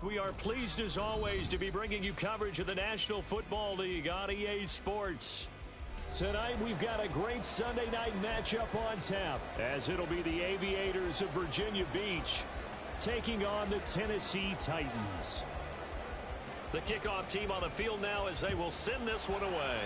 We are pleased as always to be bringing you coverage of the National Football League on EA Sports. Tonight we've got a great Sunday night matchup on tap, as it'll be the Aviators of Virginia Beach taking on the Tennessee Titans. The kickoff team on the field now as they will send this one away.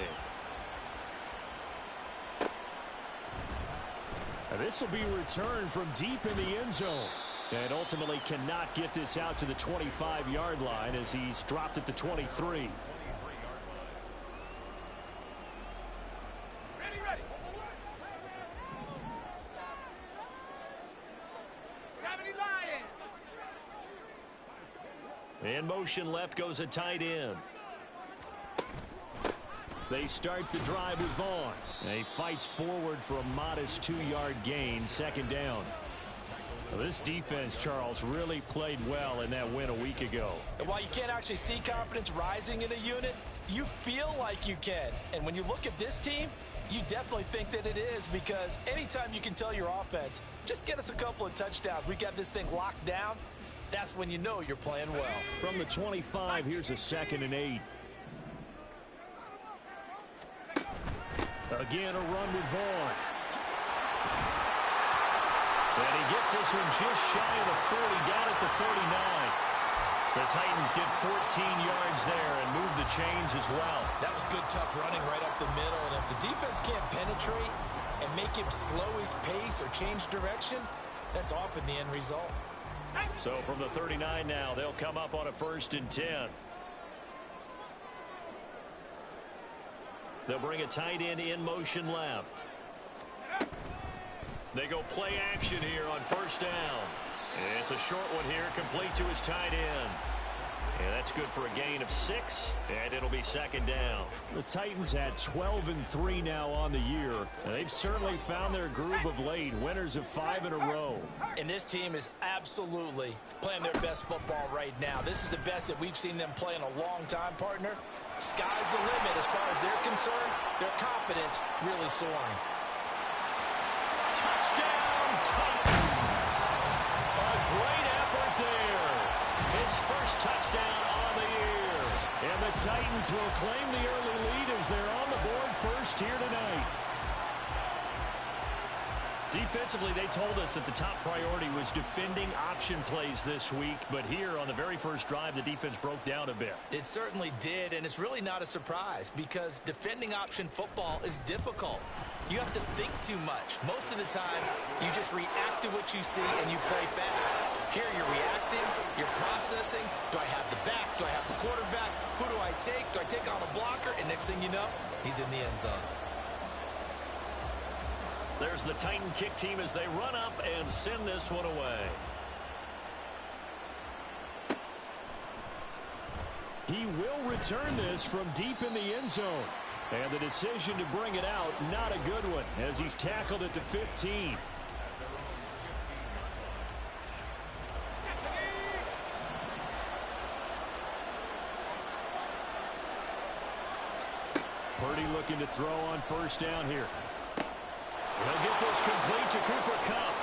This will be returned from deep in the end zone. And ultimately cannot get this out to the 25-yard line as he's dropped at the 23. Ready. 70 Lions. In motion left goes a tight end. They start the drive with Vaughn. He fights forward for a modest 2-yard gain, second down. Well, this defense, Charles, really played well in that win a week ago. And while you can't actually see confidence rising in a unit, you feel like you can. And when you look at this team, you definitely think that it is, because anytime you can tell your offense, just get us a couple of touchdowns, we got this thing locked down, that's when you know you're playing well. From the 25, here's a 2nd and 8. Again, a run with Vaughn. And he gets this one just shy of the 40, down at the 39. The Titans get 14 yards there and move the chains as well. That was good, tough running right up the middle. And if the defense can't penetrate and make him slow his pace or change direction, that's often the end result. So from the 39 now, they'll come up on a 1st and 10. They'll bring a tight end in motion left. They go play action here on 1st down. And it's a short one here, complete to his tight end. And that's good for a gain of 6, and it'll be 2nd down. The Titans had 12-3 now on the year, and they've certainly found their groove of late, winners of 5 in a row. And this team is absolutely playing their best football right now. This is the best that we've seen them play in a long time, partner. Sky's the limit as far as they're concerned. Their confidence really soaring. Touchdown, Titans! A great effort there. His first touchdown on the year. And the Titans will claim the early lead as they're on the board first here tonight. Defensively, they told us that the top priority was defending option plays this week. But here on the very first drive, the defense broke down a bit. It certainly did, and it's really not a surprise because defending option football is difficult. You have to think too much. Most of the time, you just react to what you see and you play fast. Here you're reacting, you're processing. Do I have the back? Do I have the quarterback? Who do I take? Do I take on a blocker? And next thing you know, he's in the end zone. There's the Titan kick team as they run up and send this one away. He will return this from deep in the end zone. And the decision to bring it out, not a good one, as he's tackled at the 15. Purdy looking to throw on 1st down here. He'll get this complete to Cooper Kupp.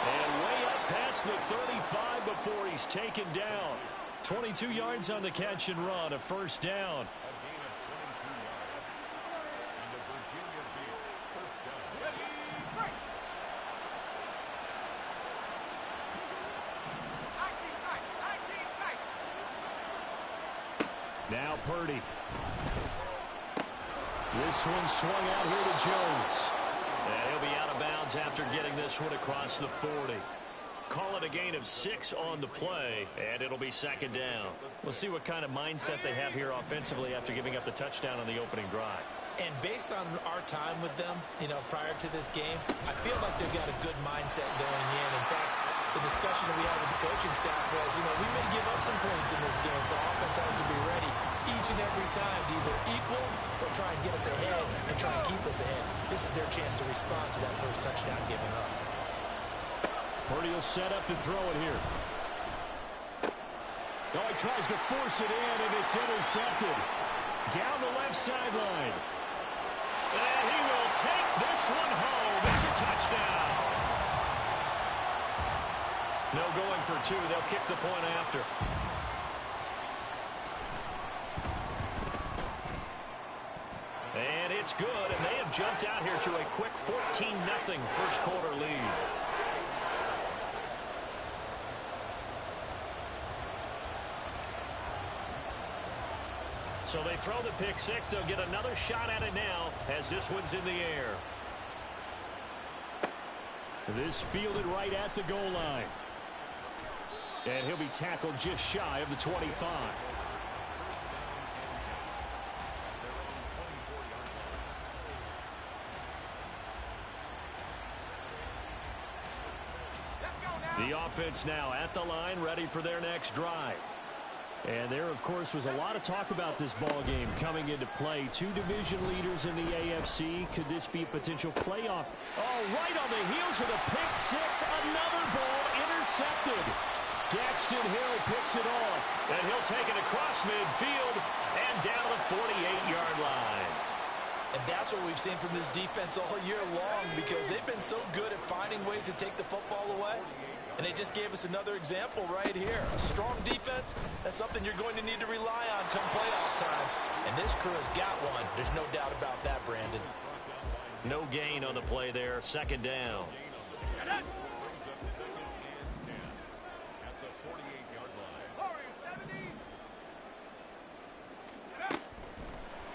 And way up past the 35 before he's taken down. 22 yards on the catch and run, a 1st down. Now Purdy. This one swung out here to Jones. And he'll be out of bounds after getting this one across the 40. Call it a gain of 6 on the play, and it'll be 2nd down. We'll see what kind of mindset they have here offensively after giving up the touchdown on the opening drive. And based on our time with them, prior to this game, I feel like they've got a good mindset going in. In fact, the discussion that we had with the coaching staff was, we may give up some points in this game, so offense has to be ready each and every time to either equal or try and get us ahead and try and keep us ahead. This is their chance to respond to that first touchdown given up. Purdy will set up to throw it here. Oh, he tries to force it in, and it's intercepted. Down the left sideline. And he will take this one home. It's a touchdown. No going for two. They'll kick the point after. And it's good, and they have jumped out here to a quick 14-0 first quarter lead. So they throw the pick six. They'll get another shot at it now as this one's in the air. This fielded right at the goal line. And he'll be tackled just shy of the 25. The offense now at the line, ready for their next drive. And there, of course, was a lot of talk about this ball game coming into play. Two division leaders in the AFC. Could this be a potential playoff? Oh, right on the heels of the pick six. Another ball intercepted. Daxton Hill picks it off. And he'll take it across midfield and down to the 48-yard line. And that's what we've seen from this defense all year long, because they've been so good at finding ways to take the football away. And they just gave us another example right here. A strong defense, that's something you're going to need to rely on come playoff time. And this crew has got one. There's no doubt about that, Brandon. No gain on the play there. Second down.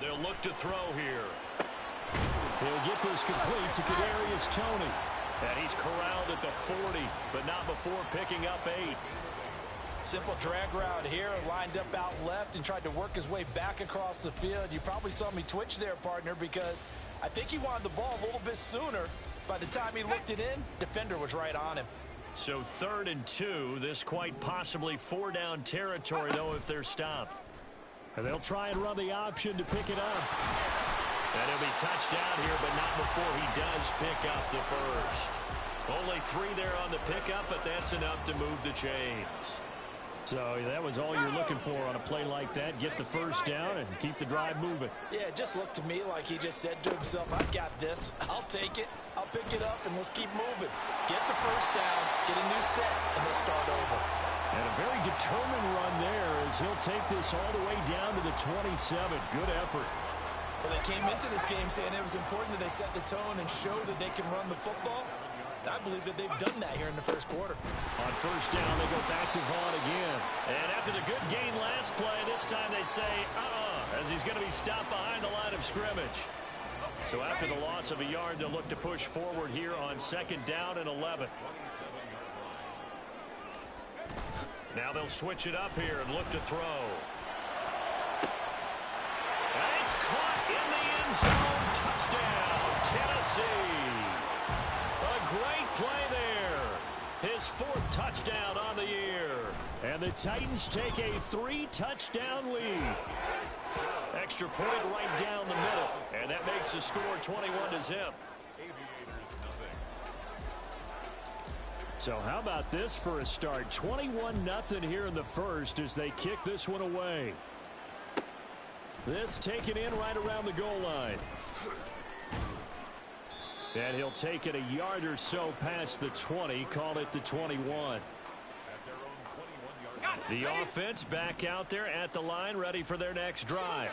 They'll look to throw here. He'll get this complete to Kadarius Toney. And he's corralled at the 40, but not before picking up 8. Simple drag route here, lined up out left and tried to work his way back across the field. You probably saw me twitch there, partner, because I think he wanted the ball a little bit sooner. By the time he looked it in, defender was right on him. So 3rd and 2, this quite possibly 4-down territory, though, if they're stopped. And they'll try and run the option to pick it up. And he'll be touched down here, but not before he does pick up the first. Only 3 there on the pickup, but that's enough to move the chains. So that was all you're looking for on a play like that. Get the first down and keep the drive moving. Yeah, it just looked to me like he just said to himself, I've got this. I'll take it. I'll pick it up, and let's keep moving. Get the first down, get a new set, and let's start over. And a very determined run there as he'll take this all the way down to the 27. Good effort. Well, they came into this game saying it was important that they set the tone and show that they can run the football. And I believe that they've done that here in the first quarter. On first down, they go back to Vaughn again. And after the good gain last play, this time they say, as he's going to be stopped behind the line of scrimmage. So after the loss of a yard, they'll look to push forward here on 2nd down and 11. Now they'll switch it up here and look to throw. And it's caught in the end zone. Touchdown, Tennessee. A great play there. His 4th touchdown on the year. And the Titans take a 3-touchdown lead. Extra point right down the middle. And that makes the score 21-0. So how about this for a start? 21-0 here in the first as they kick this one away. This taken in right around the goal line. And he'll take it a yard or so past the 20, call it the 21. The offense back out there at the line, ready for their next drive.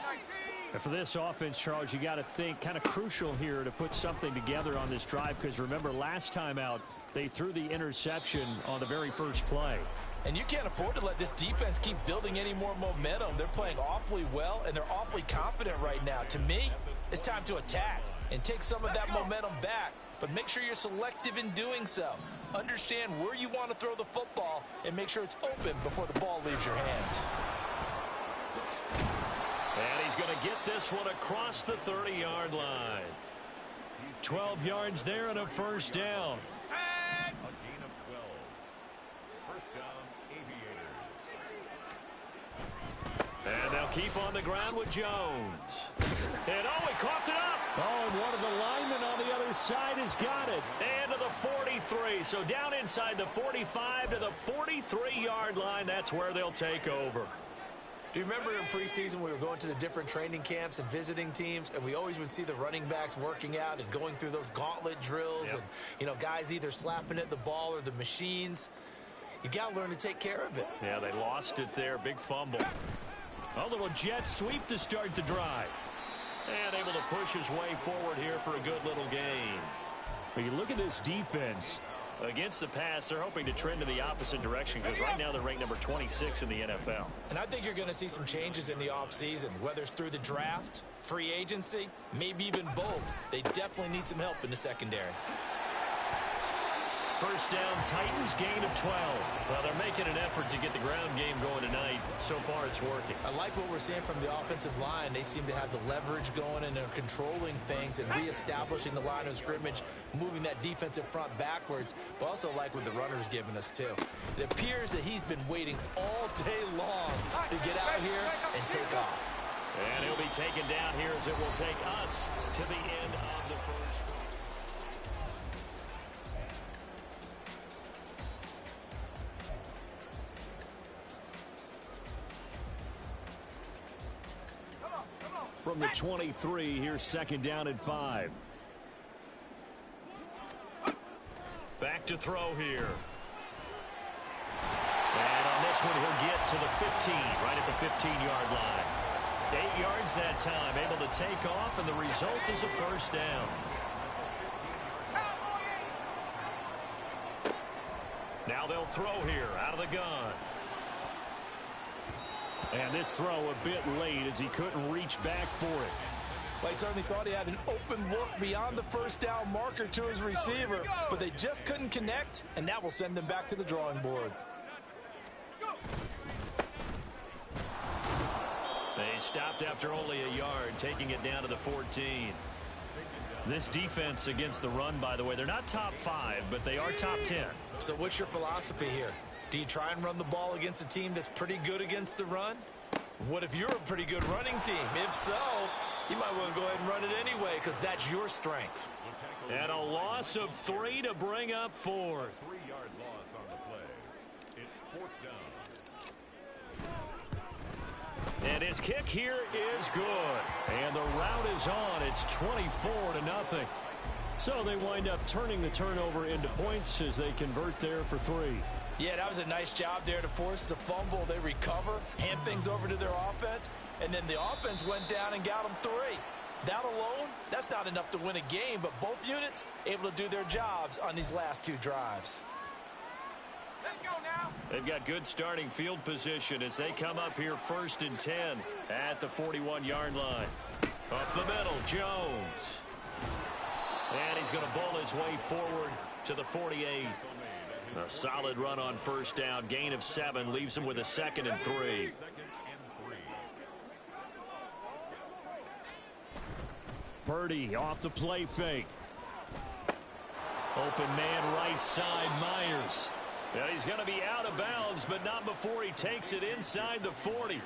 And for this offense, Charles, you got to think kind of crucial here to put something together on this drive, because remember last time out, they threw the interception on the very first play. And you can't afford to let this defense keep building any more momentum. They're playing awfully well, and they're awfully confident right now. To me, it's time to attack and take some of that momentum back, but make sure you're selective in doing so. Understand where you want to throw the football and make sure it's open before the ball leaves your hands. And he's going to get this one across the 30-yard line. 12 yards there and a first down. A gain of 12. First down, Aviators. And they'll keep on the ground with Jones. And he coughed it up. Oh, and one of the linemen on the other side has got it. And to the 43. So down inside the 45 to the 43-yard line. That's where they'll take over. Do you remember in preseason we were going to the different training camps and visiting teams, and we always would see the running backs working out and going through those gauntlet drills, and, you know, guys either slapping at the ball or the machines. You got to learn to take care of it. Yeah, they lost it there. Big fumble. A little jet sweep to start the drive. And able to push his way forward here for a good little gain. But you look at this defense. Against the pass, they're hoping to trend in the opposite direction because right now they're ranked number 26 in the NFL. And I think you're going to see some changes in the offseason, whether it's through the draft, free agency, maybe even both. They definitely need some help in the secondary. First down, Titans, gain of 12. Well, they're making an effort to get the ground game going tonight. So far, it's working. I like what we're seeing from the offensive line. They seem to have the leverage going, and they're controlling things and reestablishing the line of scrimmage, moving that defensive front backwards, but also like what the runner's giving us, too. It appears that he's been waiting all day long to get out here and take off. And he'll be taken down here as it will take us to the end of the first. From the 23, here's second down and 5. Back to throw here. And on this one, he'll get to the 15, right at the 15-yard line. 8 yards that time, able to take off, and the result is a first down. Now they'll throw here out of the gun. And this throw a bit late as he couldn't reach back for it. Well, he certainly thought he had an open look beyond the first down marker to his receiver, but they just couldn't connect, and that will send them back to the drawing board. They stopped after only a yard, taking it down to the 14. This defense against the run, by the way, they're not top 5, but they are top 10. So what's your philosophy here? Do you try and run the ball against a team that's pretty good against the run? What if you're a pretty good running team? If so, you might want to go ahead and run it anyway because that's your strength. And a loss of 3 to bring up 4. 3-yard loss on the play. It's fourth down. And his kick here is good. And the route is on. It's 24-0. So they wind up turning the turnover into points as they convert there for 3. Yeah, that was a nice job there to force the fumble. They recover, hand things over to their offense, and then the offense went down and got them 3. That alone, that's not enough to win a game, but both units able to do their jobs on these last 2 drives. Let's go now. They've got good starting field position as they come up here 1st and 10 at the 41-yard line. Up the middle, Jones. And he's going to bowl his way forward to the 48. A solid run on first down. Gain of 7 leaves him with a 2nd and 3. Purdy off the play fake. Open man right side, Myers. Yeah, he's going to be out of bounds, but not before he takes it inside the 40.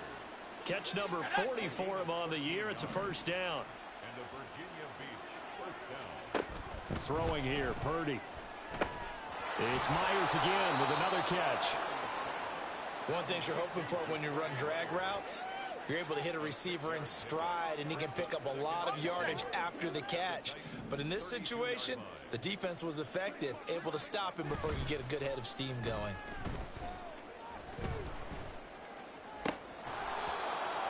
Catch number 40 for him on the year. It's a first down. And the Virginia Beach first down. Throwing here, Purdy. It's Myers again with another catch. One thing you're hoping for when you run drag routes, you're able to hit a receiver in stride, and he can pick up a lot of yardage after the catch. But in this situation, the defense was effective, able to stop him before he could get a good head of steam going.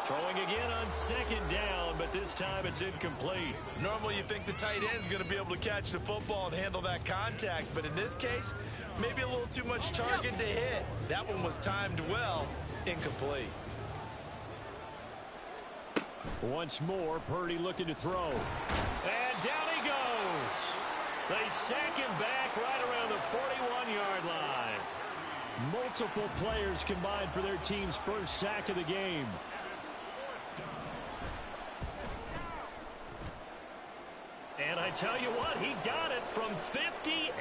Throwing again on 2nd down, but this time it's incomplete. Normally you think the tight end's going to be able to catch the football and handle that contact, but in this case, maybe a little too much target to hit. That one was timed well, incomplete. Once more, Purdy looking to throw. And down he goes. They sack him back right around the 41-yard line. Multiple players combined for their team's first sack of the game. And I tell you what, he got it from 58.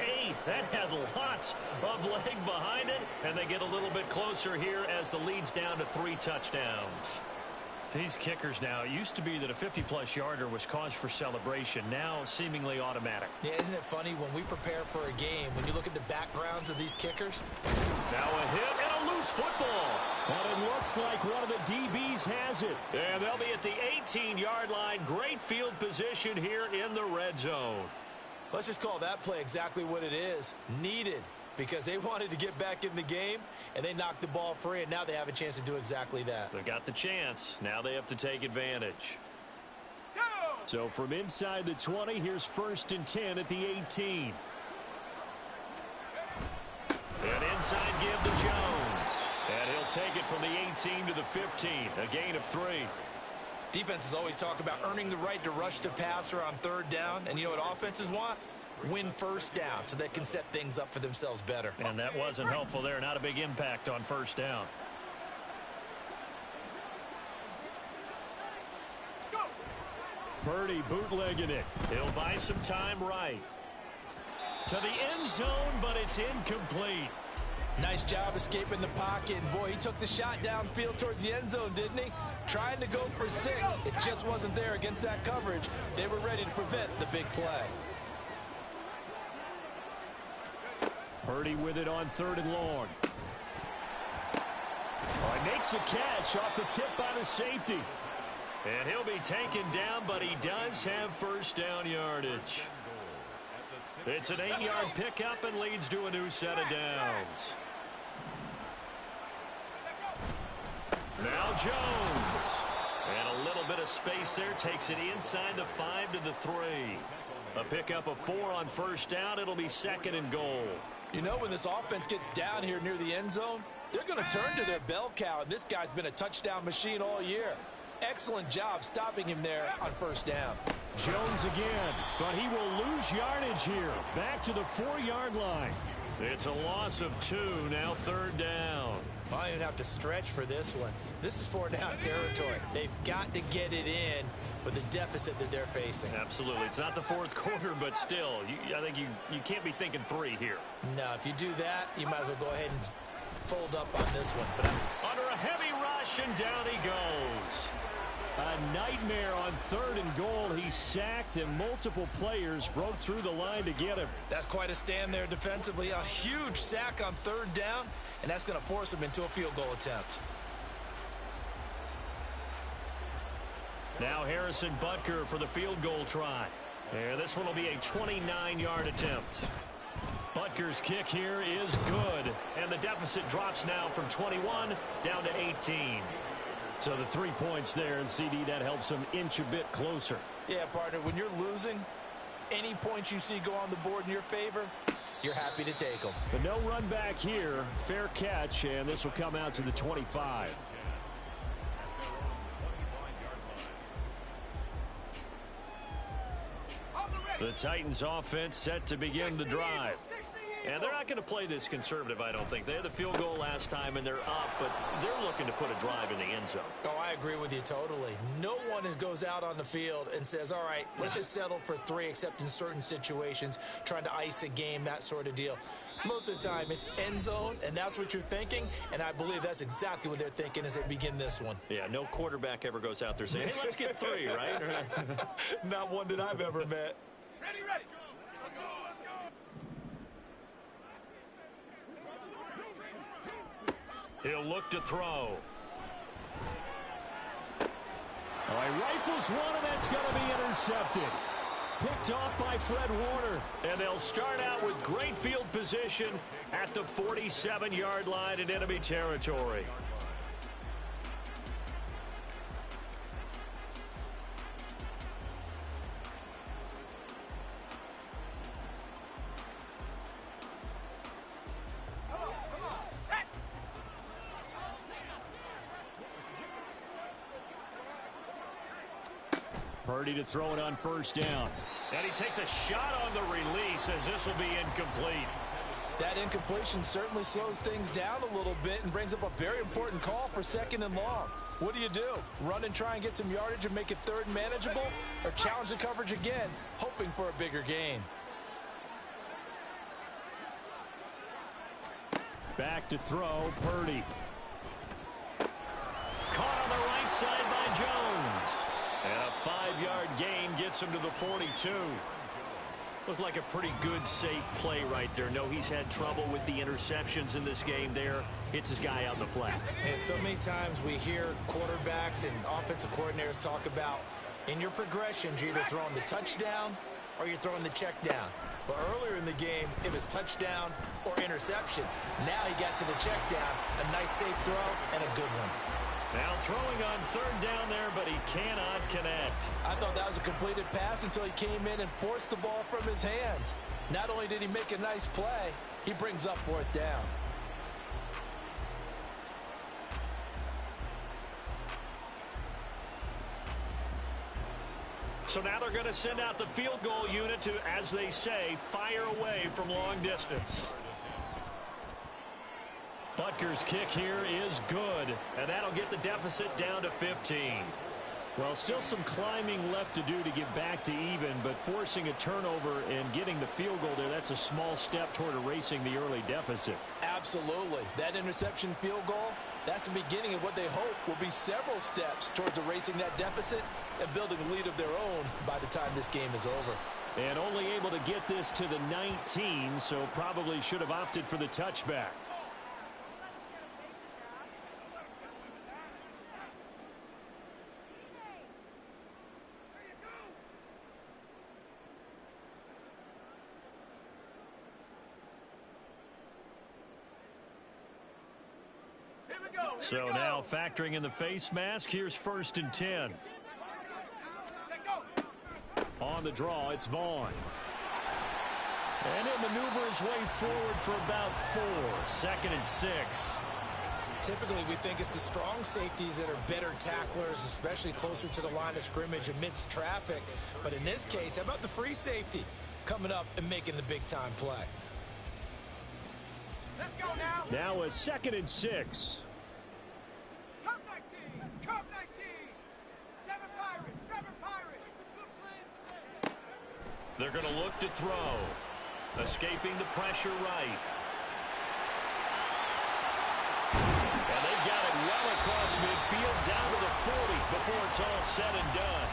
That had lots of leg behind it. And they get a little bit closer here as the lead's down to 3 touchdowns. These kickers now, it used to be that a 50-plus yarder was cause for celebration. Now seemingly automatic. Yeah, isn't it funny when we prepare for a game, when you look at the backgrounds of these kickers? Now a hit and a loose football. And it looks like one of the DBs has it. And they'll be at the 18-yard line. Great field position here in the red zone. Let's just call that play exactly what it is. Needed. Because they wanted to get back in the game, and they knocked the ball free, and now they have a chance to do exactly that. They got the chance. Now they have to take advantage. Go! So from inside the 20, here's 1st and 10 at the 18. And inside give to Jones. And he'll take it from the 18 to the 15. A gain of 3. Defenses always talk about earning the right to rush the passer on 3rd down, and you know what offenses want? Win 1st down so they can set things up for themselves better. And that wasn't helpful there. Not a big impact on 1st down. Purdy bootlegging it. He'll buy some time right. To the end zone, but it's incomplete. Nice job escaping the pocket. Boy, he took the shot downfield towards the end zone, didn't he? Trying to go for 6. It just wasn't there against that coverage. They were ready to prevent the big play. Purdy with it on 3rd and long. Oh, he makes the catch off the tip by the safety. And he'll be taken down, but he does have 1st down yardage. It's an 8-yard pickup and leads to a new set of downs. Now Jones. And a little bit of space there. Takes it inside the 5 to the 3. A pickup of 4 on 1st down. It'll be 2nd and goal. You know, when this offense gets down here near the end zone, they're going to turn to their bell cow, and this guy's been a touchdown machine all year. Excellent job stopping him there on 1st down. Jones again, but he will lose yardage here. Back to the 4-yard line. It's a loss of 2, now 3rd down. I don't even have to stretch for this one. This is 4-down territory. They've got to get it in with the deficit that they're facing. Absolutely. It's not the 4th quarter, but still, I think you can't be thinking 3 here. No, if you do that, you might as well go ahead and fold up on this one. But under a heavy rush, and down he goes. A nightmare on 3rd and goal. He sacked, and multiple players broke through the line to get him. That's quite a stand there defensively. A huge sack on 3rd down, and that's going to force him into a field goal attempt. Now Harrison Butker for the field goal try. And this one will be a 29-yard attempt. Butker's kick here is good, and the deficit drops now from 21 down to 18. So the 3 points there, and CD, that helps them inch a bit closer. Yeah, partner, when you're losing, any points you see go on the board in your favor, you're happy to take them. But no run back here. Fair catch, and this will come out to the 25. The Titans offense set to begin the drive. And they're not going to play this conservative, I don't think. They had the field goal last time, and they're up, but they're looking to put a drive in the end zone. Oh, I agree with you totally. No one goes out on the field and says, all right, let's just settle for 3, except in certain situations, trying to ice a game, that sort of deal. Most of the time, it's end zone, and that's what you're thinking, and I believe that's exactly what they're thinking as they begin this one. Yeah, no quarterback ever goes out there saying, hey, let's get 3, right? Not one that I've ever met. Ready, ready. He'll look to throw. Oh, he rifles one, and that's going to be intercepted. Picked off by Fred Warner. And they'll start out with great field position at the 47-yard line in enemy territory. Purdy to throw it on 1st down. And he takes a shot on the release as this will be incomplete. That incompletion certainly slows things down a little bit and brings up a very important call for 2nd and long. What do? Run and try and get some yardage and make it 3rd and manageable? Or challenge the coverage again, hoping for a bigger gain? Back to throw, Purdy. Caught on the right right side by Jones. And a 5-yard gain gets him to the 42. Looked like a pretty good, safe play right there. No, he's had trouble with the interceptions in this game there. Hits his guy out in the flat. And so many times we hear quarterbacks and offensive coordinators talk about in your progressions, you're either throwing the touchdown or you're throwing the check down. But earlier in the game, it was touchdown or interception. Now he got to the check down, a nice safe throw, and a good one. Now throwing on third down there, but he cannot connect. I thought that was a completed pass until he came in and forced the ball from his hands. Not only did he make a nice play, he brings up fourth down. So now they're going to send out the field goal unit to, as they say, fire away from long distance. Butker's kick here is good, and that'll get the deficit down to 15. Well, still some climbing left to do to get back to even, but forcing a turnover and getting the field goal there, that's a small step toward erasing the early deficit. Absolutely. That interception field goal, that's the beginning of what they hope will be several steps towards erasing that deficit and building a lead of their own by the time this game is over. And only able to get this to the 19, so probably should have opted for the touchback. So now factoring in the face mask, here's 1st and 10. On the draw, it's Vaughn. And he'll maneuver his way forward for about 4. 2nd and 6. Typically, we think it's the strong safeties that are better tacklers, especially closer to the line of scrimmage amidst traffic. But in this case, how about the free safety coming up and making the big-time play? Let's go now. Now a 2nd and 6. Come 19. Come 19. 7 Pirates. 7 Pirates. They're going to look to throw. Escaping the pressure right. And they've got it well across midfield down to the 40 before it's all said and done.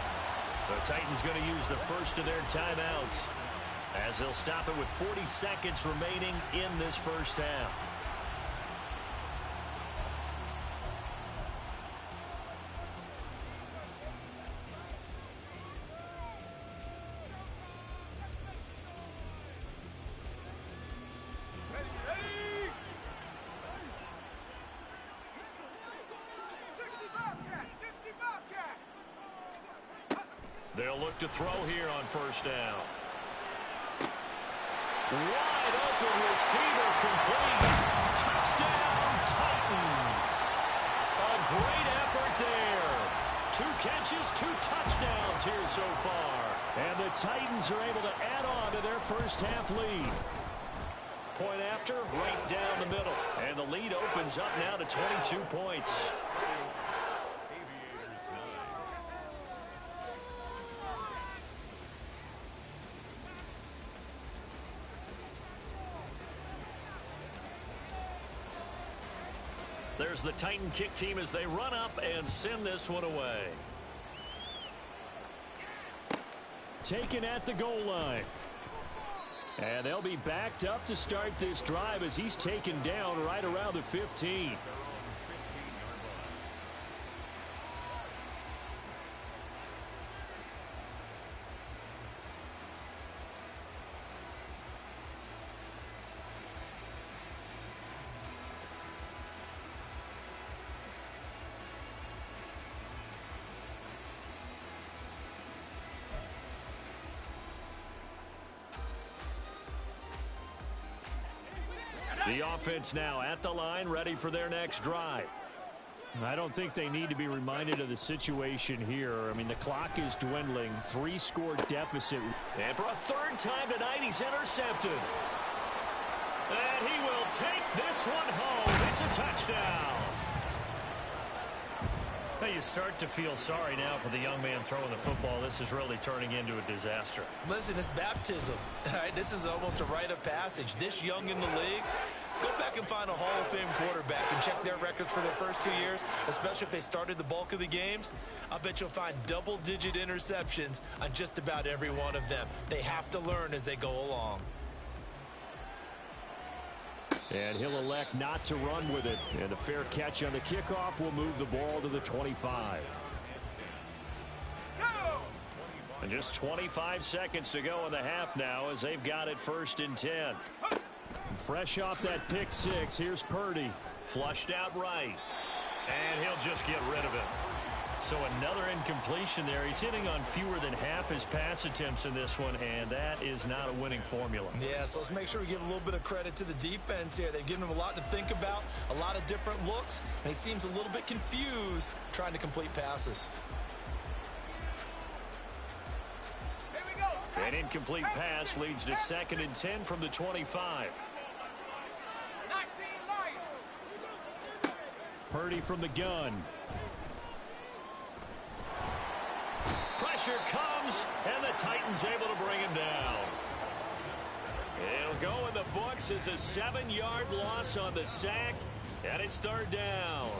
The Titans going to use the first of their timeouts as they'll stop it with 40 seconds remaining in this first half. They'll look to throw here on 1st down. Wide open receiver complete. Touchdown, Titans. A great effort there. 2 catches, 2 touchdowns here so far. And the Titans are able to add on to their first half lead. Point after, right down the middle. And the lead opens up now to 22 points. There's the Titan kick team as they run up and send this one away. Taken at the goal line. And they'll be backed up to start this drive as he's taken down right around the 15. The offense now at the line, ready for their next drive. I don't think they need to be reminded of the situation here. I mean, the clock is dwindling. 3-score deficit. And for a 3rd time tonight, he's intercepted. And he will take this one home. It's a touchdown. Well, you start to feel sorry now for the young man throwing the football. This is really turning into a disaster. Listen, it's baptism. All right, this is almost a rite of passage. This young in the league, Go back and find a Hall of Fame quarterback and check their records for their first 2 years, especially if they started the bulk of the games. I bet you'll find double-digit interceptions on just about every one of them. They have to learn as they go along. And he'll elect not to run with it. And a fair catch on the kickoff will move the ball to the 25. And just 25 seconds to go in the half now as they've got it 1st and 10. Fresh off that pick six, here's Purdy. Flushed out right. And he'll just get rid of it. So another incompletion there. He's hitting on fewer than half his pass attempts in this one, and that is not a winning formula. Yeah, so let's make sure we give a little bit of credit to the defense here. They've given him a lot to think about, a lot of different looks, and he seems a little bit confused trying to complete passes. An incomplete pass leads to 2nd and 10 from the 25. Purdy from the gun. Pressure comes, and the Titans able to bring him down. It'll go in the books as a 7-yard loss on the sack, and it's 3rd down.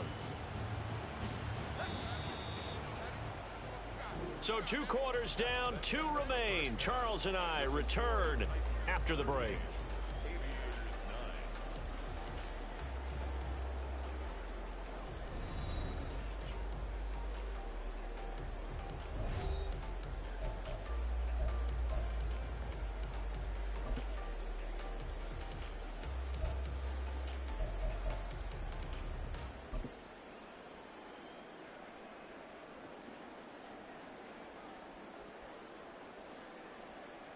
So 2 quarters down, 2 remain. Charles and I return after the break.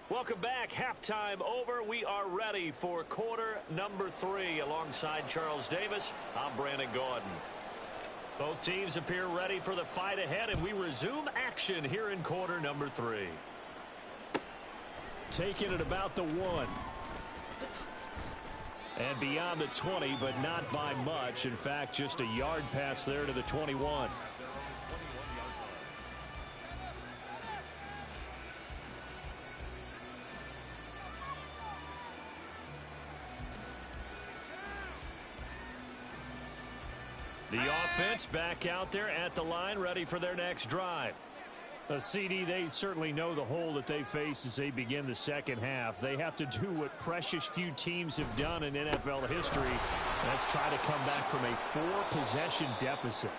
Welcome back. Halftime over. We are ready for quarter number 3. Alongside Charles Davis, I'm Brandon Gordon. Both teams appear ready for the fight ahead, and we resume action here in quarter number 3. Taking it about the 1. And beyond the 20, but not by much. In fact, just a yard pass there to the 21. The offense back out there at the line, ready for their next drive. CD, they certainly know the hole that they face as they begin the second half. They have to do what precious few teams have done in NFL history. Let's try to come back from a 4-possession deficit.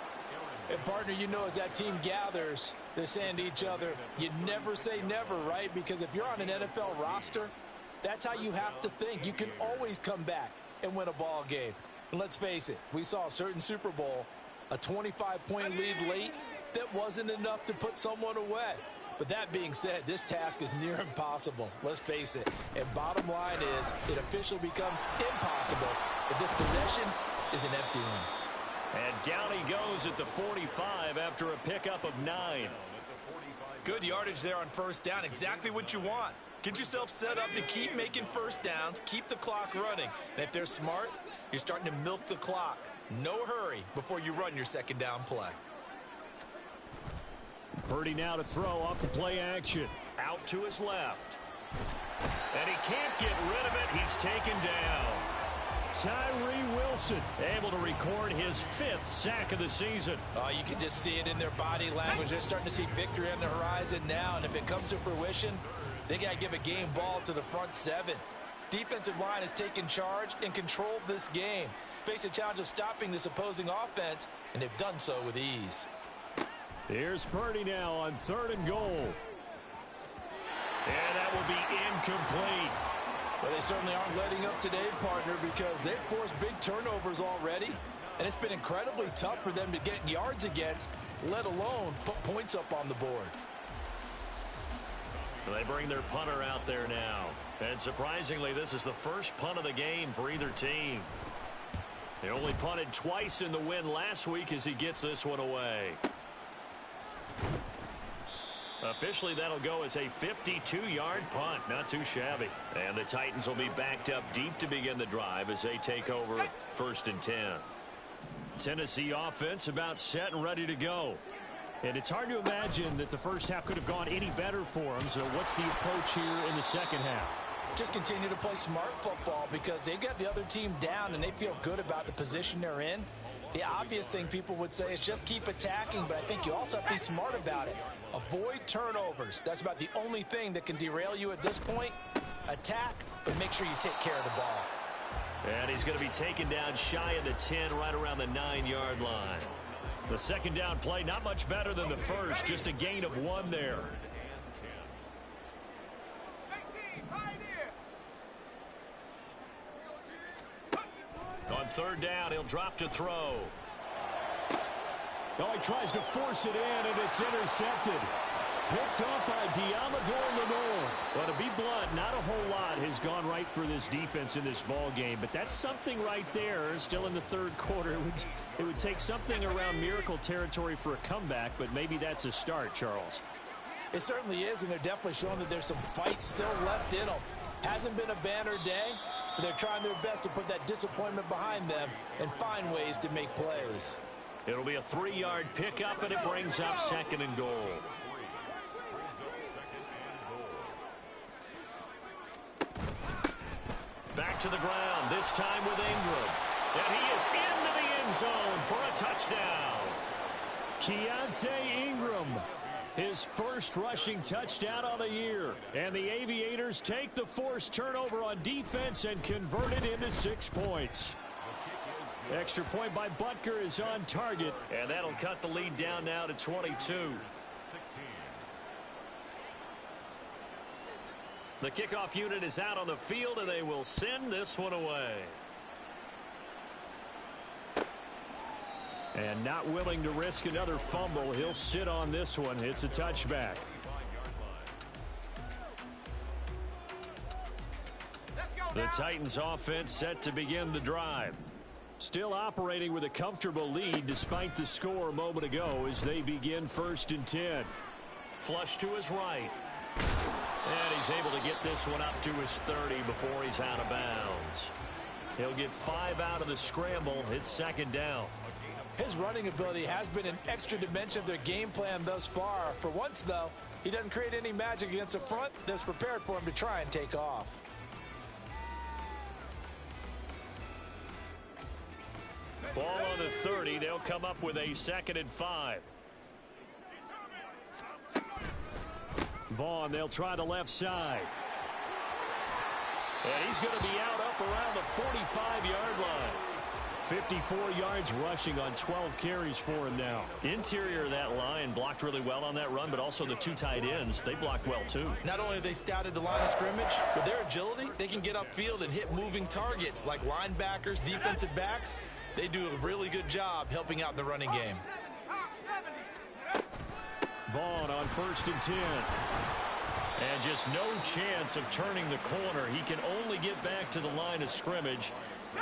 And, partner, you know, as that team gathers, they're saying to each other, you never say never, right? Because if you're on an NFL roster, that's how you have to think. You can always come back and win a ball game. And let's face it, we saw a certain Super Bowl, a 25-point lead late that wasn't enough to put someone away. But that being said, this task is near impossible. Let's face it. And bottom line is, it officially becomes impossible if this possession is an empty one. And down he goes at the 45 after a pickup of 9. Good yardage there on 1st down. Exactly what you want. Get yourself set up to keep making 1st downs, keep the clock running. And if they're smart, you're starting to milk the clock. No hurry before you run your 2nd down play. Purdy now to throw off the play action. Out to his left. And he can't get rid of it. He's taken down. Tyree Wilson able to record his 5th sack of the season. You can just see it in their body language. They're starting to see victory on the horizon now. And if it comes to fruition, they got to give a game ball to the front 7. Defensive line has taken charge and controlled this game. Face a challenge of stopping this opposing offense, and they've done so with ease. Here's Purdy now on 3rd and goal. And that will be incomplete. Well, they certainly aren't letting up today, partner, because they've forced big turnovers already, and it's been incredibly tough for them to get yards against, let alone put points up on the board. They bring their punter out there now. And surprisingly, this is the first punt of the game for either team. They only punted twice in the win last week as he gets this one away. Officially, that'll go as a 52-yard punt. Not too shabby. And the Titans will be backed up deep to begin the drive as they take over 1st and 10. Tennessee offense about set and ready to go. And it's hard to imagine that the first half could have gone any better for them. So what's the approach here in the second half? Just continue to play smart football because they've got the other team down and they feel good about the position they're in. The obvious thing people would say is just keep attacking, but I think you also have to be smart about it. Avoid turnovers. That's about the only thing that can derail you at this point. Attack, but make sure you take care of the ball. And he's going to be taken down shy of the 10, right around the 9-yard line. The second down play, not much better than the first, just a gain of 1 there. 18, Pioneer. On third down, he'll drop to throw. Oh, he tries to force it in, and it's intercepted. Picked off by Diamador Lenore. Well, to be blunt, not a whole lot has gone right for this defense in this ball game, but that's something right there. Still in the third quarter. It would take something around miracle territory for a comeback, but maybe that's a start, Charles. It certainly is, and they're definitely showing that there's some fight still left in them. Hasn't been a banner day, but they're trying their best to put that disappointment behind them and find ways to make plays. It'll be a 3-yard pickup, and it brings up 2nd and goal. Back to the ground, this time with Ingram. And he is into the end zone for a touchdown. Keontae Ingram, his first rushing touchdown of the year. And the Aviators take the forced turnover on defense and convert it into 6 points. Extra point by Butker is on target, and that'll cut the lead down now to 22. The kickoff unit is out on the field, and they will send this one away. And not willing to risk another fumble, he'll sit on this one. It's a touchback. The Titans offense set to begin the drive. Still operating with a comfortable lead despite the score a moment ago as they begin 1st and 10. Flush to his right. And he's able to get this one up to his 30 before he's out of bounds. He'll get 5 out of the scramble. It's 2nd down. His running ability has been an extra dimension of their game plan thus far. For once, though, he doesn't create any magic against a front that's prepared for him to try and take off. Ball on the 30. They'll come up with a 2nd and 5. Vaughn, they'll try the left side. And he's going to be out up around the 45-yard line. 54 yards rushing on 12 carries for him now. Interior of that line blocked really well on that run, but also the 2 tight ends, they blocked well too. Not only have they scouted the line of scrimmage, with their agility, they can get upfield and hit moving targets like linebackers, defensive backs. They do a really good job helping out the running game. Vaughn on 1st and 10. And just no chance of turning the corner. He can only get back to the line of scrimmage.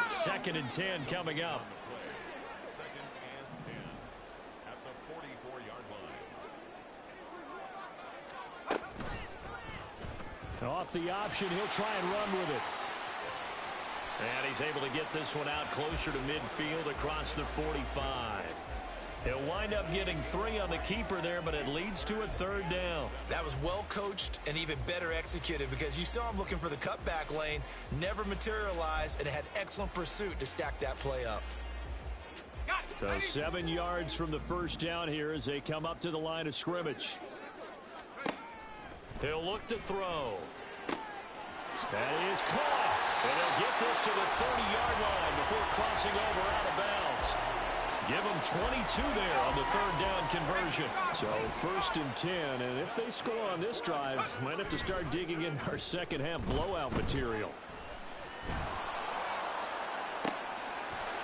2nd and 10 coming up. 2nd and 10 at the 44-yard line. Off the option, he'll try and run with it. And he's able to get this one out closer to midfield across the 45. He'll wind up getting 3 on the keeper there, but it leads to a 3rd down. That was well coached and even better executed because you saw him looking for the cutback lane, never materialized, and had excellent pursuit to stack that play up. So 7 yards from the first down here as they come up to the line of scrimmage. He'll look to throw. That is caught. And he'll get this to the 30-yard line before crossing over out of bounds. Give them 22 there on the 3rd down conversion. So 1st and 10, and if they score on this drive, might have to start digging in our second half blowout material.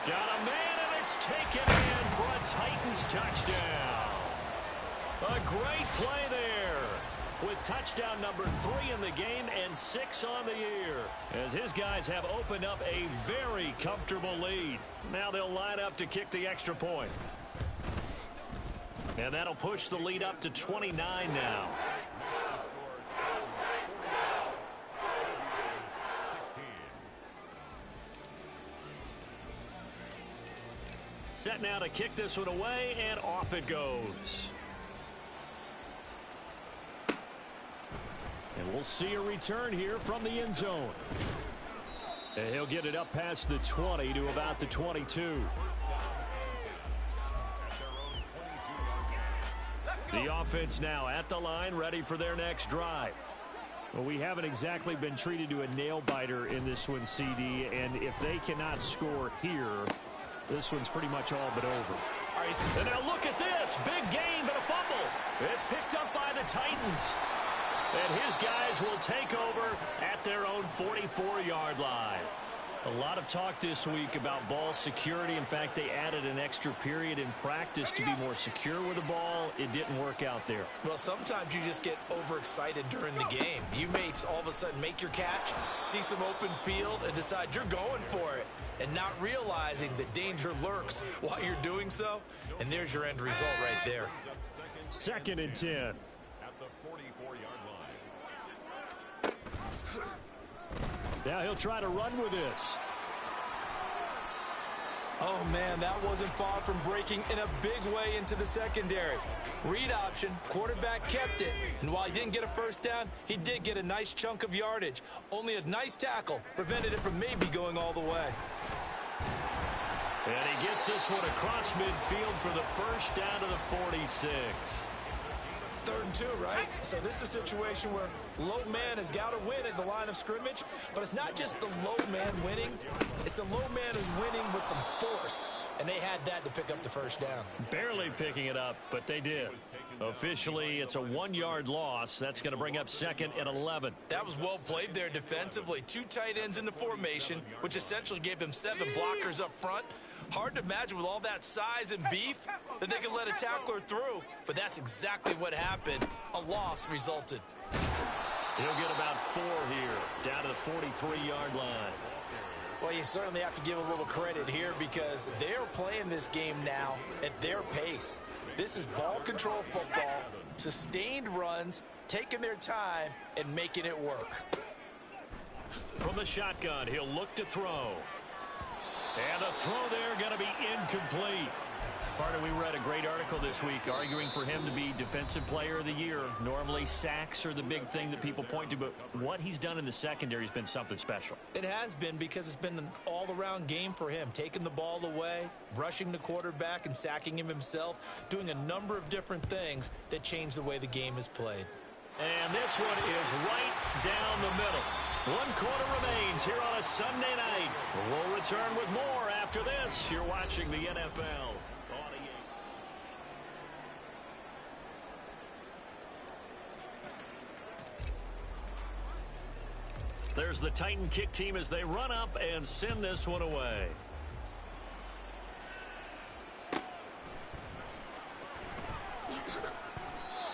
Got a man, and it's taken in for a Titans touchdown. A great play there, with touchdown number 3 in the game and 6 on the year, as his guys have opened up a very comfortable lead. Now they'll line up to kick the extra point. And that'll push the lead up to 29 now. Set now to kick this one away, and off it goes. And And we'll see a return here from the end zone. And he'll get it up past the 20 to about the 22. The offense now at the line, ready for their next drive. Well, we haven't exactly been treated to a nail-biter in this one, CD, and if they cannot score here, this one's pretty much all but over. And now look at this. Big gain, but a fumble. It's picked up by the Titans. And his guys will take over at their own 44-yard line. A lot of talk this week about ball security. In fact, they added an extra period in practice to be more secure with the ball. It didn't work out there. Well, sometimes you just get overexcited during the game. You may all of a sudden make your catch, see some open field, and decide you're going for it, and not realizing that danger lurks while you're doing so. And there's your end result right there. 2nd and 10. At the 44-yard line. Now he'll try to run with this. Oh, man, that wasn't far from breaking in a big way into the secondary. Read option, quarterback kept it. And while he didn't get a first down, he did get a nice chunk of yardage. Only a nice tackle prevented it from maybe going all the way. And he gets this one across midfield for the first down to the 46. 3rd and 2, right? So this is a situation where low man has got to win at the line of scrimmage, but it's not just the low man winning. It's the low man who's winning with some force, and they had that to pick up the first down. Barely picking it up, but they did. Officially, it's a 1-yard loss. That's going to bring up 2nd and 11. That was well played there defensively. 2 tight ends in the formation, which essentially gave them 7 blockers up front. Hard to imagine with all that size and beef that they could let a tackler through, but that's exactly what happened. A loss resulted. He'll get about 4 here, down to the 43-yard line. Well, you certainly have to give a little credit here because they're playing this game now at their pace. This is ball control football, sustained runs, taking their time, and making it work. From the shotgun, he'll look to throw. And the throw there going to be incomplete. Partner, we read a great article this week arguing for him to be Defensive Player of the Year. Normally, sacks are the big thing that people point to, but what he's done in the secondary has been something special. It has been because it's been an all-around game for him. Taking the ball away, rushing the quarterback, and sacking him himself, doing a number of different things that change the way the game is played. And this one is right down the middle. 1 quarter remains here on a Sunday night. We'll return with more after this. You're watching the NFL. There's the Titan kick team as they run up and send this one away.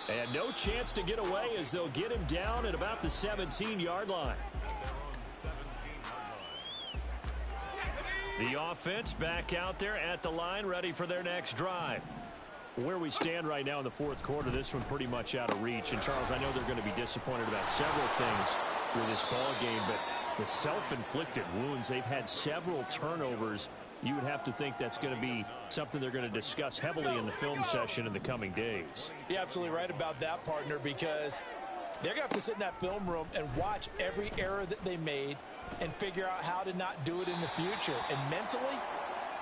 And no chance to get away as they'll get him down at about the 17-yard line. The offense back out there at the line, ready for their next drive. Where we stand right now in the 4th quarter, this one pretty much out of reach. And, Charles, I know they're going to be disappointed about several things with this ball game, but the self-inflicted wounds, they've had several turnovers. You would have to think that's going to be something they're going to discuss heavily in the film session in the coming days. You're absolutely right about that, partner, because they're going to have to sit in that film room and watch every error that they made and figure out how to not do it in the future. And mentally,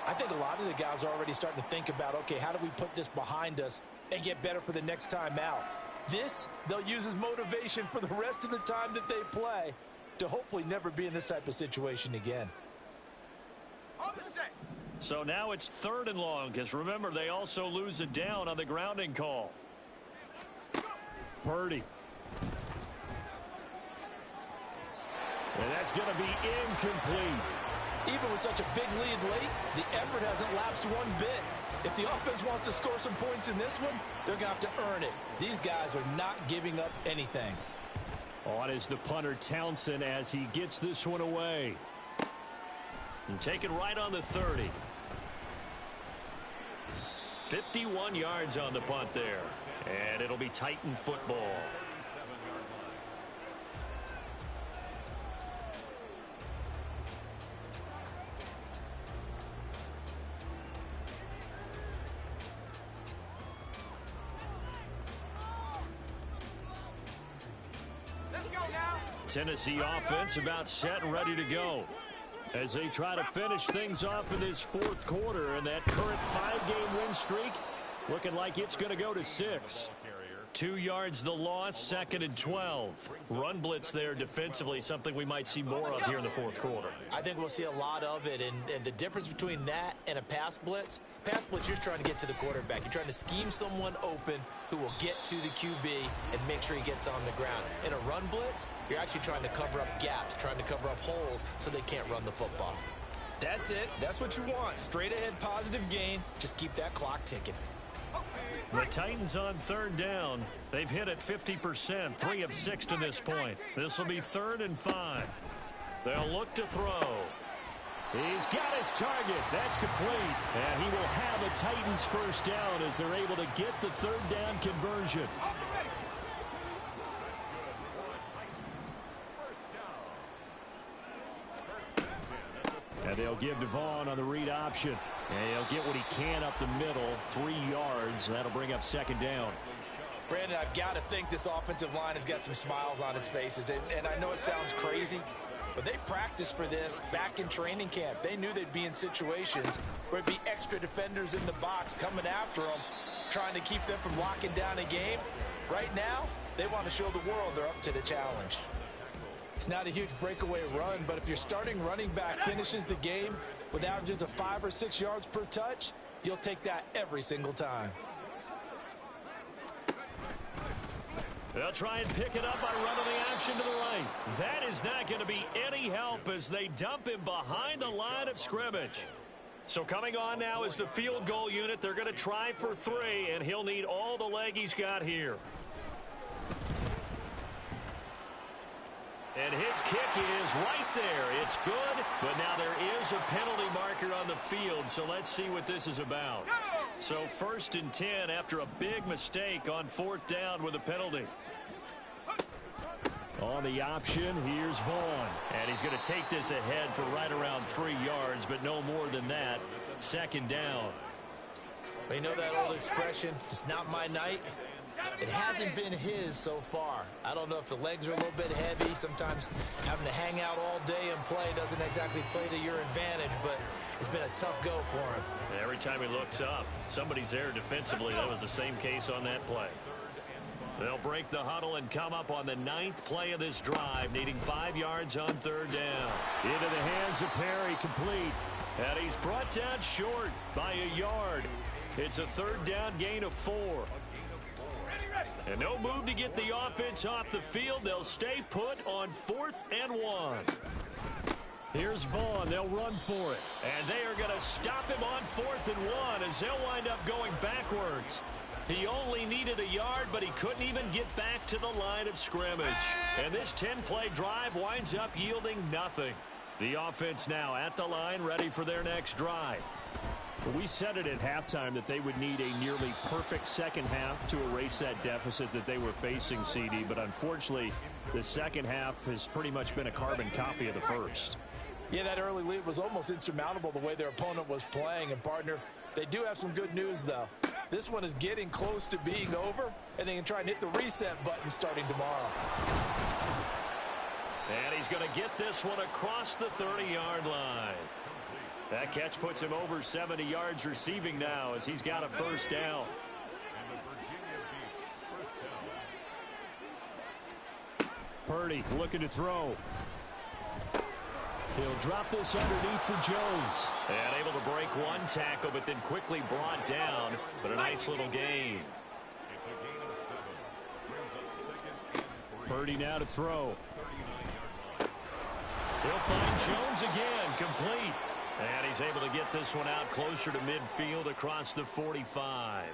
I think a lot of the guys are already starting to think about, okay, how do we put this behind us and get better for the next time out? This, they'll use as motivation for the rest of the time that they play to hopefully never be in this type of situation again. So now it's 3rd and long, because remember, they also lose a down on the grounding call. Purdy. And that's going to be incomplete. Even with such a big lead late, the effort hasn't lapsed one bit. If the offense wants to score some points in this one, they're going to have to earn it. These guys are not giving up anything. On is the punter, Townsend, as he gets this one away. And taken right on the 30. 51 yards on the punt there. And it'll be Titan football. Let's go, Tennessee offense about set and ready to go as they try to finish things off in this fourth quarter, and that current 5-game win streak looking like it's going to go to 6. 2 yards the loss, 2nd and 12. Run blitz there defensively, something we might see more of here in the fourth quarter. I think we'll see a lot of it, and the difference between that and a pass blitz, you're trying to get to the quarterback. You're trying to scheme someone open who will get to the QB and make sure he gets on the ground. In a run blitz, you're actually trying to cover up gaps, trying to cover up holes so they can't run the football. That's it. That's what you want. Straight ahead positive gain. Just keep that clock ticking. The Titans on 3rd down. They've hit it 50%, 3 of 6 to this point. This will be 3rd and 5. They'll look to throw. He's got his target. That's complete. And he will have a Titans first down as they're able to get the 3rd down conversion. And they'll give Devon on the read option. And he'll get what he can up the middle, 3 yards. That'll bring up 2nd down. Brandon, I've got to think this offensive line has got some smiles on its faces. And I know it sounds crazy, but they practiced for this back in training camp. They knew they'd be in situations where there'd be extra defenders in the box coming after them, trying to keep them from locking down a game. Right now, they want to show the world they're up to the challenge. It's not a huge breakaway run, but if your starting running back finishes the game with averages of 5 or 6 yards per touch, you'll take that every single time. They'll try and pick it up by running the option to the right. That is not going to be any help as they dump him behind the line of scrimmage. So coming on now is the field goal unit. They're going to try for 3, and he'll need all the leg he's got here. And his kick is right there. It's good, but now there is a penalty marker on the field, so let's see what this is about. So 1st and 10 after a big mistake on 4th down with a penalty. On the option, here's Vaughn. And he's going to take this ahead for right around 3 yards, but no more than that. 2nd down. Well, you know that old expression, it's not my night. It hasn't been his so far. I don't know if the legs are a little bit heavy. Sometimes having to hang out all day and play doesn't exactly play to your advantage, but it's been a tough go for him. Every time he looks up, somebody's there defensively. That was the same case on that play. They'll break the huddle and come up on the 9th play of this drive, needing 5 yards on 3rd down. Into the hands of Perry, complete. And he's brought down short by a yard. It's a 3rd down gain of 4. And no move to get the offense off the field. They'll stay put on 4th and 1. Here's Vaughn. They'll run for it. And they are going to stop him on 4th and 1 as they'll wind up going backwards. He only needed a yard, but he couldn't even get back to the line of scrimmage. And this 10-play drive winds up yielding nothing. The offense now at the line, ready for their next drive. We said it at halftime that they would need a nearly perfect second half to erase that deficit that they were facing, CD. But unfortunately, the second half has pretty much been a carbon copy of the first. Yeah, that early lead was almost insurmountable the way their opponent was playing. And, partner, they do have some good news, though. This one is getting close to being over, and they can try and hit the reset button starting tomorrow. And he's going to get this one across the 30-yard line. That catch puts him over 70 yards receiving now as he's got a first down. Purdy looking to throw. He'll drop this underneath for Jones. And able to break one tackle, but then quickly brought down. But a nice little gain. Purdy now to throw. He'll find Jones again, complete. And he's able to get this one out closer to midfield across the 45.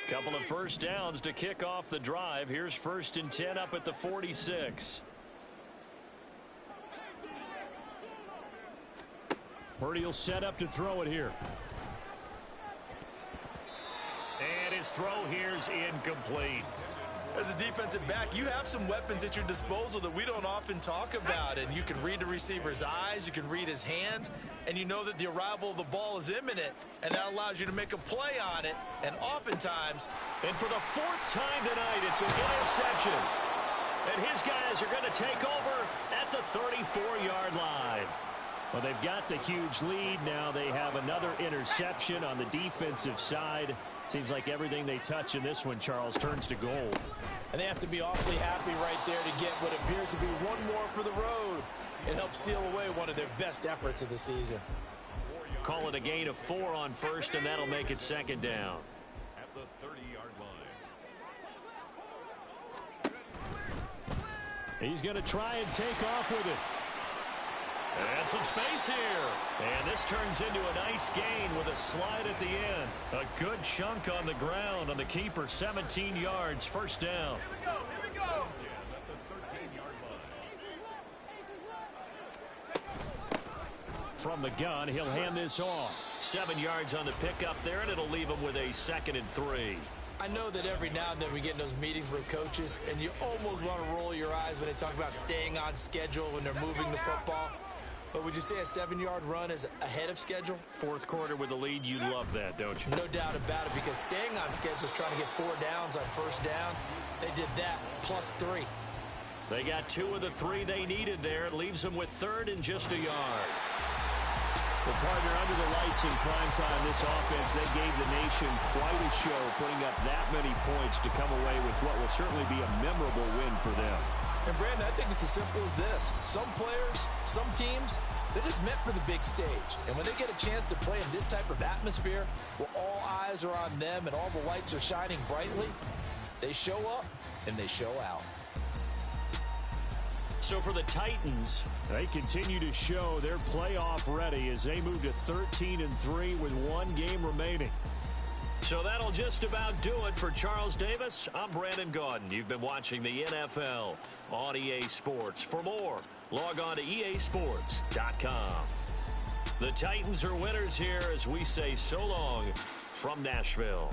Couple of first downs to kick off the drive. Here's 1st and 10 up at the 46. Purdy will set up to throw it here. And his throw here's incomplete. As a defensive back, you have some weapons at your disposal that we don't often talk about. And you can read the receiver's eyes, you can read his hands, and you know that the arrival of the ball is imminent, and that allows you to make a play on it. And oftentimes, and for the 4th time tonight, it's an interception. And his guys are going to take over at the 34-yard line. Well, they've got the huge lead. Now they have another interception on the defensive side. Seems like everything they touch in this one, Charles, turns to gold. And they have to be awfully happy right there to get what appears to be one more for the road. It helps seal away one of their best efforts of the season. Call it a gain of 4 on first, and that'll make it second down. At the 30-yard line. He's going to try and take off with it. And some space here. And this turns into a nice gain with a slide at the end. A good chunk on the ground on the keeper. 17 yards, first down. Here we go. At the 13-yard line. From the gun, he'll hand this off. 7 yards on the pickup there, and it'll leave him with a 2nd and 3. I know that every now and then we get in those meetings with coaches, and you almost want to roll your eyes when they talk about staying on schedule when they're moving the football. But would you say a 7-yard run is ahead of schedule? Fourth quarter with the lead, you love that, don't you? No doubt about it, because staying on schedule is trying to get 4 downs on first down. They did that, plus 3. They got 2 of the 3 they needed there. It leaves them with 3rd and just a yard. The partner under the lights in prime time, this offense, they gave the nation quite a show, putting up that many points to come away with what will certainly be a memorable win for them. And, Brandon, I think it's as simple as this. Some players, some teams, they're just meant for the big stage. And when they get a chance to play in this type of atmosphere where all eyes are on them and all the lights are shining brightly, they show up and they show out. So for the Titans, they continue to show they're playoff ready as they move to 13-3 with 1 game remaining. So that'll just about do it for Charles Davis. I'm Brandon Gaudin. You've been watching the NFL on EA Sports. For more, log on to easports.com. The Titans are winners here as we say so long from Nashville.